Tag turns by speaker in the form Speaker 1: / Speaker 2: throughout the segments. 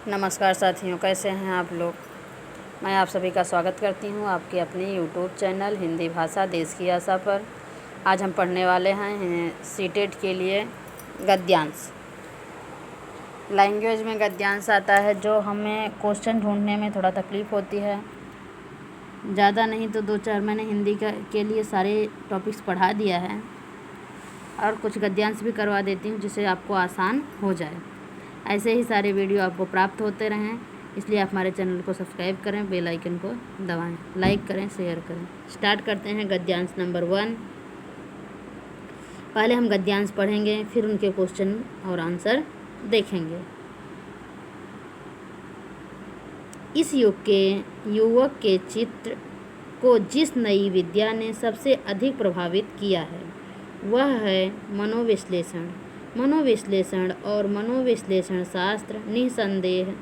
Speaker 1: नमस्कार साथियों, कैसे हैं आप लोग। मैं आप सभी का स्वागत करती हूं आपके अपने यूट्यूब चैनल हिंदी भाषा देश की आशा पर। आज हम पढ़ने वाले हैं सीटेट के लिए गद्यांश। लैंग्वेज में गद्यांश आता है जो हमें क्वेश्चन ढूंढने में थोड़ा तकलीफ़ होती है। ज़्यादा नहीं तो 2-4 मैंने हिंदी के लिए सारे टॉपिक्स पढ़ा दिया है और कुछ गद्यांश भी करवा देती हूँ जिससे आपको आसान हो जाए। ऐसे ही सारे वीडियो आपको प्राप्त होते रहें, इसलिए आप हमारे चैनल को सब्सक्राइब करें, बेल आइकन को दबाएं, लाइक करें, शेयर करें। स्टार्ट करते हैं गद्यांश नंबर 1। पहले हम गद्यांश पढ़ेंगे, फिर उनके क्वेश्चन और आंसर देखेंगे। इस युग के युवक के चित्र को जिस नई विद्या ने सबसे अधिक प्रभावित किया है वह है मनोविश्लेषण। मनोविश्लेषण और मनोविश्लेषण शास्त्र निसंदेह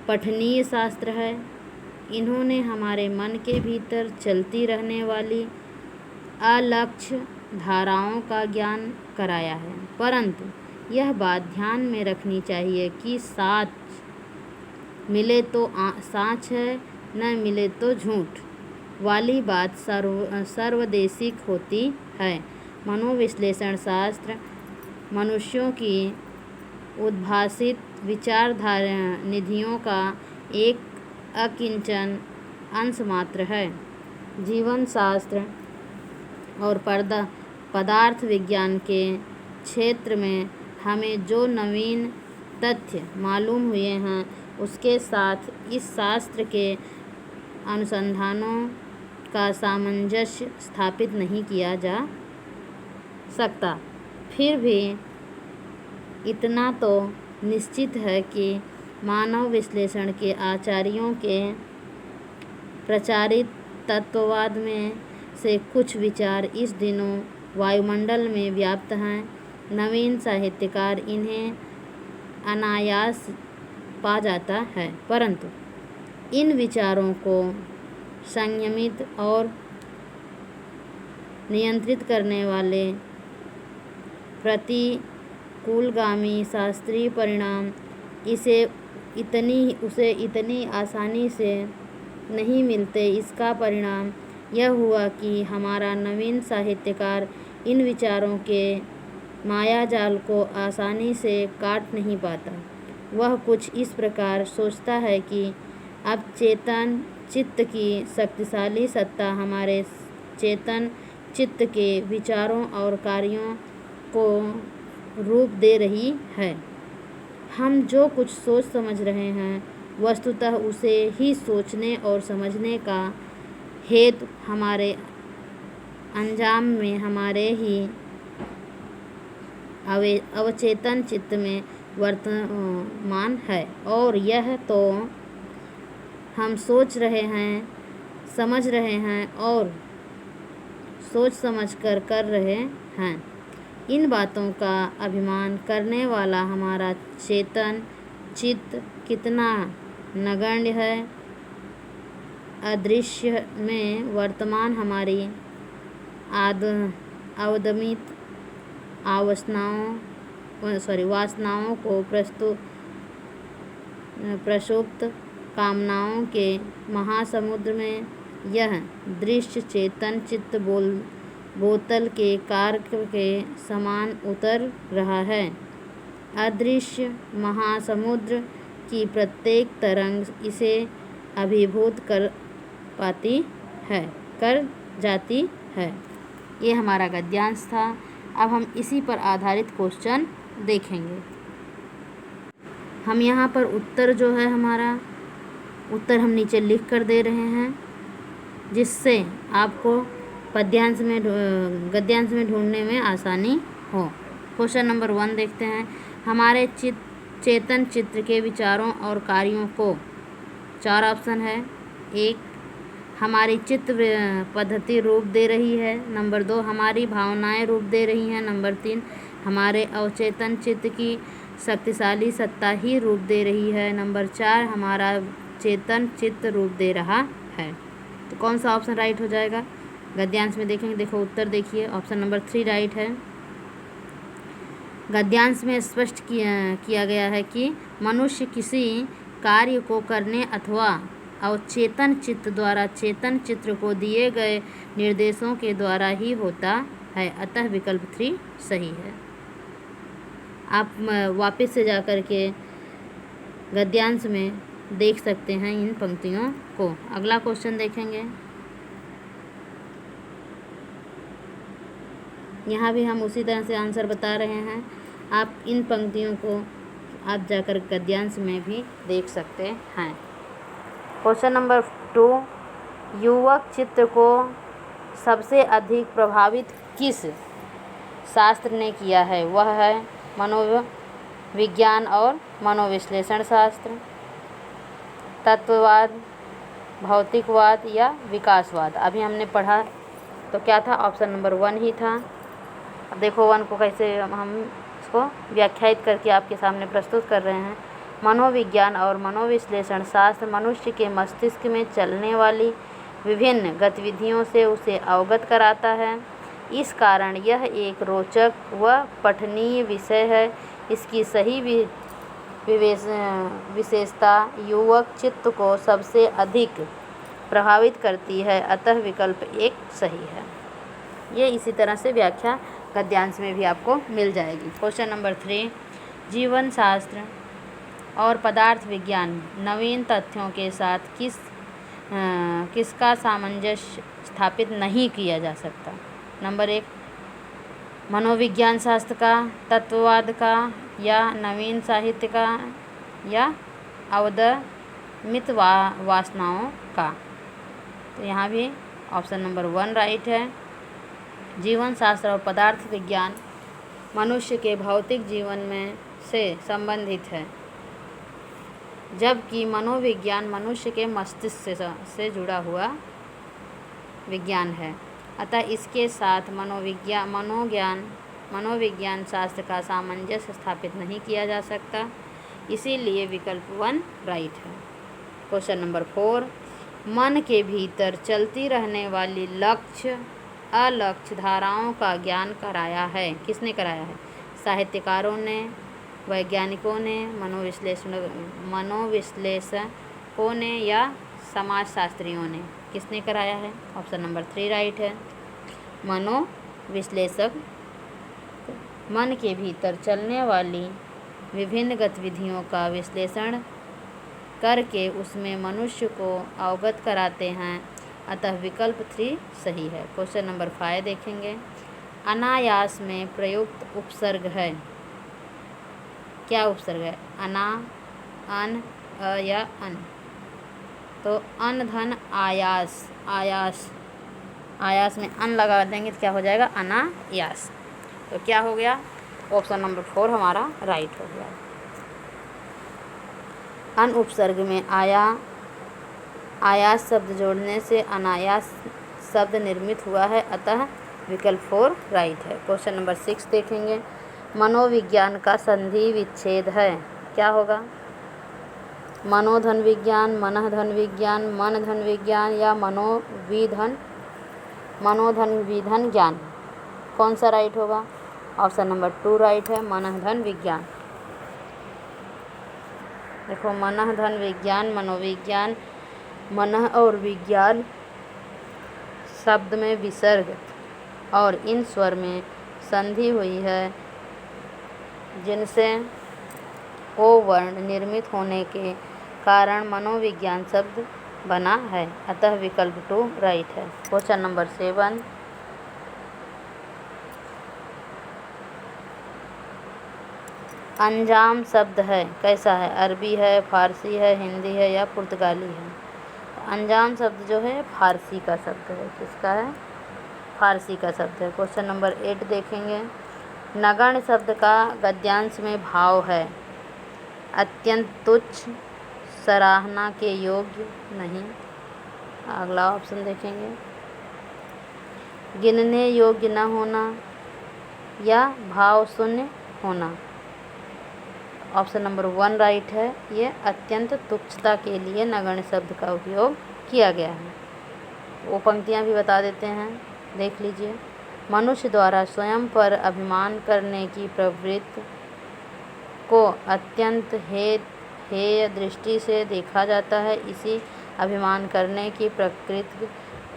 Speaker 1: पठनीय शास्त्र है। इन्होंने हमारे मन के भीतर चलती रहने वाली अलक्ष्य धाराओं का ज्ञान कराया है, परंतु यह बात ध्यान में रखनी चाहिए कि साच मिले तो साच है, न मिले तो झूठ वाली बात सर्वदेशिक होती है। मनोविश्लेषण शास्त्र मनुष्यों की उद्भासित विचारधारा निधियों का एक अकिंचन अंश मात्र है। जीवन शास्त्र और पदार्थ विज्ञान के क्षेत्र में हमें जो नवीन तथ्य मालूम हुए हैं उसके साथ इस शास्त्र के अनुसंधानों का सामंजस्य स्थापित नहीं किया जा सकता। फिर भी इतना तो निश्चित है कि मानव विश्लेषण के आचार्यों के प्रचारित तत्ववाद में से कुछ विचार इस दिनों वायुमंडल में व्याप्त हैं। नवीन साहित्यकार इन्हें अनायास पा जाता है, परंतु इन विचारों को संयमित और नियंत्रित करने वाले प्रतिकूलगामी शास्त्रीय परिणाम उसे इतनी आसानी से नहीं मिलते। इसका परिणाम यह हुआ कि हमारा नवीन साहित्यकार इन विचारों के मायाजाल को आसानी से काट नहीं पाता। वह कुछ इस प्रकार सोचता है कि अब चेतन चित्त की शक्तिशाली सत्ता हमारे चेतन चित्त के विचारों और कार्यों को रूप दे रही है। हम जो कुछ सोच समझ रहे हैं वस्तुतः उसे ही सोचने और समझने का हेतु हमारे अंजाम में हमारे ही अवचेतन चित्त में वर्तमान है, और यह तो हम सोच रहे हैं, समझ रहे हैं और सोच समझ कर रहे हैं। इन बातों का अभिमान करने वाला हमारा चेतन चित्त कितना नगण्य है। अदृश्य में वर्तमान हमारी अवदमित वासनाओं को प्रसुप्त कामनाओं के महासमुद्र में यह दृश्य चेतन चित्त बोतल के कार्क के समान उतर रहा है। अदृश्य महासमुद्र की प्रत्येक तरंग इसे अभिभूत कर जाती है। ये हमारा गद्यांश था। अब हम इसी पर आधारित क्वेश्चन देखेंगे। हम यहाँ पर उत्तर जो है हमारा उत्तर हम नीचे लिख कर दे रहे हैं, जिससे आपको गद्यांश में ढूंढने में आसानी हो। क्वेश्चन नंबर 1 देखते हैं। हमारे चेतन चित्र के विचारों और कार्यों को 4 ऑप्शन है। 1, हमारी चित्त पद्धति रूप दे रही है। नंबर 2, हमारी भावनाएं रूप दे रही हैं। नंबर 3, हमारे अवचेतन चित्त की शक्तिशाली सत्ता ही रूप दे रही है। नंबर 4, हमारा चेतन चित्त रूप दे रहा है। तो कौन सा ऑप्शन राइट हो जाएगा गद्यांश में देखेंगे। देखो उत्तर देखिए, ऑप्शन नंबर 3 राइट है। गद्यांश में स्पष्ट किया गया है कि मनुष्य किसी कार्य को करने अथवा अवचेतन चित्त द्वारा चेतन चित्र को दिए गए निर्देशों के द्वारा ही होता है, अतः विकल्प 3 सही है। आप वापस से जाकर के गद्यांश में देख सकते हैं इन पंक्तियों को। अगला क्वेश्चन देखेंगे। यहाँ भी हम उसी तरह से आंसर बता रहे हैं। आप इन पंक्तियों को आप जाकर गद्यांश में भी देख सकते हैं। क्वेश्चन नंबर 2, युवक चित्र को सबसे अधिक प्रभावित किस शास्त्र ने किया है? वह है मनोविज्ञान और मनोविश्लेषण शास्त्र, तत्ववाद, भौतिकवाद या विकासवाद। अभी हमने पढ़ा तो क्या था? ऑप्शन नंबर 1 ही था। अब देखो 1 को कैसे हम इसको व्याख्यायित करके आपके सामने प्रस्तुत कर रहे हैं। मनोविज्ञान और मनोविश्लेषण शास्त्र मनुष्य के मस्तिष्क में चलने वाली विभिन्न गतिविधियों से उसे अवगत कराता है। इस कारण यह एक रोचक व पठनीय विषय है। इसकी सही विशेषता युवक चित्त को सबसे अधिक प्रभावित करती है, अतः विकल्प 1 सही है। ये इसी तरह से व्याख्या गद्यांश में भी आपको मिल जाएगी। क्वेश्चन नंबर 3, जीवन शास्त्र और पदार्थ विज्ञान नवीन तथ्यों के साथ किसका सामंजस्य स्थापित नहीं किया जा सकता? नंबर 1, मनोविज्ञान शास्त्र का, तत्ववाद का, या नवीन साहित्य का, या अवदमित वासनाओं का। तो यहाँ भी ऑप्शन नंबर 1 राइट है। जीवन शास्त्र और पदार्थ विज्ञान मनुष्य के भौतिक जीवन में से संबंधित है, जबकि मनोविज्ञान मनुष्य के मस्तिष्क से जुड़ा हुआ विज्ञान है। अतः इसके साथ मनोविज्ञान शास्त्र का सामंजस्य स्थापित नहीं किया जा सकता, इसीलिए विकल्प 1 राइट है। क्वेश्चन नंबर 4, मन के भीतर चलती रहने वाली लक्ष्य अलक्ष्य धाराओं का ज्ञान कराया है। किसने कराया है? साहित्यकारों ने, वैज्ञानिकों ने, मनोविश्लेषकों ने, या समाजशास्त्रियों ने? किसने कराया है? ऑप्शन नंबर 3 राइट है। मनोविश्लेषक मन के भीतर चलने वाली विभिन्न गतिविधियों का विश्लेषण करके उसमें मनुष्य को अवगत कराते हैं, अतः विकल्प 3 सही है। क्वेश्चन नंबर 5 देखेंगे। अनायास में प्रयुक्त उपसर्ग है। क्या उपसर्ग है? अना, अन, अ या अन? तो अन धन आयास, आयास में अन लगा देंगे तो क्या हो जाएगा? अनायास। तो क्या हो गया? ऑप्शन नंबर 4 हमारा राइट हो गया। अन उपसर्ग में आयास शब्द जोड़ने से अनायास शब्द निर्मित हुआ है, अतः विकल्प 4 राइट है। क्वेश्चन नंबर 6 देखेंगे। मनोविज्ञान का संधि विच्छेद है। क्या होगा? मनोधन विज्ञान, मनःधन विज्ञान, मन धन विज्ञान, या मनोधन विधन ज्ञान? कौन सा राइट होगा? ऑप्शन नंबर 2 राइट है, मनःधन विज्ञान। देखो मनःधन विज्ञान, मनोविज्ञान, मनः और विज्ञान शब्द में विसर्ग और इन स्वर में संधि हुई है, जिनसे ओ वर्ण निर्मित होने के कारण मनोविज्ञान शब्द बना है, अतः विकल्प 2 राइट है। क्वेश्चन नंबर 7, अंजाम शब्द है कैसा है? अरबी है, फारसी है, हिंदी है, या पुर्तगाली है? अंजाम शब्द जो है फारसी का शब्द है। किसका है? फारसी का शब्द है। क्वेश्चन नंबर 8 देखेंगे। नगण्य शब्द का गद्यांश में भाव है अत्यंत तुच्छ, सराहना के योग्य नहीं। अगला ऑप्शन देखेंगे। गिनने योग्य न होना या भाव शून्य होना? ऑप्शन नंबर 1 राइट है। ये अत्यंत तुच्छता के लिए नगण्य शब्द का उपयोग किया गया है। वो पंक्तियाँ भी बता देते हैं, देख लीजिए। मनुष्य द्वारा स्वयं पर अभिमान करने की प्रवृत्ति को अत्यंत हेय दृष्टि से देखा जाता है। इसी अभिमान करने की प्रकृति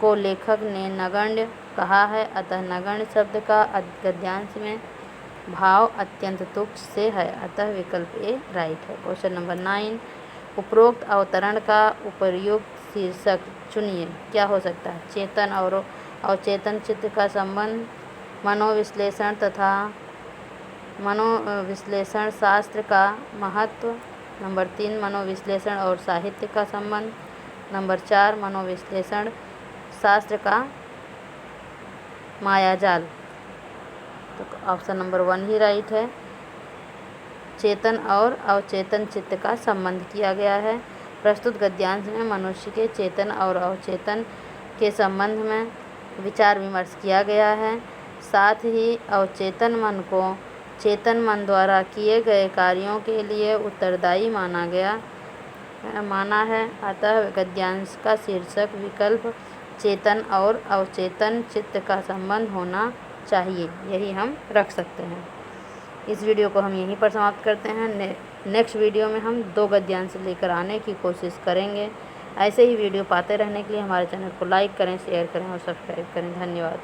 Speaker 1: को लेखक ने नगण्य कहा है। अतः नगण्य शब्द का गद्यांश में भाव अत्यंत तुच्छ से है। अतः विकल्प ए राइट है। क्वेश्चन नंबर 9, उपरोक्त अवतरण का उपर्युक्त शीर्षक चुनिए। क्या हो सकता है? चेतन और अवचेतन चित्त का संबंध, मनोविश्लेषण तथा मनोविश्लेषण शास्त्र का महत्व। नंबर 3, मनोविश्लेषण और साहित्य का संबंध। नंबर 4, मनोविश्लेषण शास्त्र का मायाजाल। तो ऑप्शन नंबर 1 ही राइट है। चेतन और अवचेतन चित्त का संबंध किया गया है। प्रस्तुत गद्यांश में मनुष्य के चेतन और अवचेतन के संबंध में विचार विमर्श किया गया है। साथ ही अवचेतन मन को चेतन मन द्वारा किए गए कार्यों के लिए उत्तरदायी माना है। अतः गद्यांश का शीर्षक विकल्प चेतन और अवचेतन चित्त का संबंध होना चाहिए, यही हम रख सकते हैं। इस वीडियो को हम यहीं पर समाप्त करते हैं। नेक्स्ट वीडियो में हम 2 गद्यांश लेकर आने की कोशिश करेंगे। ऐसे ही वीडियो पाते रहने के लिए हमारे चैनल को लाइक करें, शेयर करें और सब्सक्राइब करें। धन्यवाद।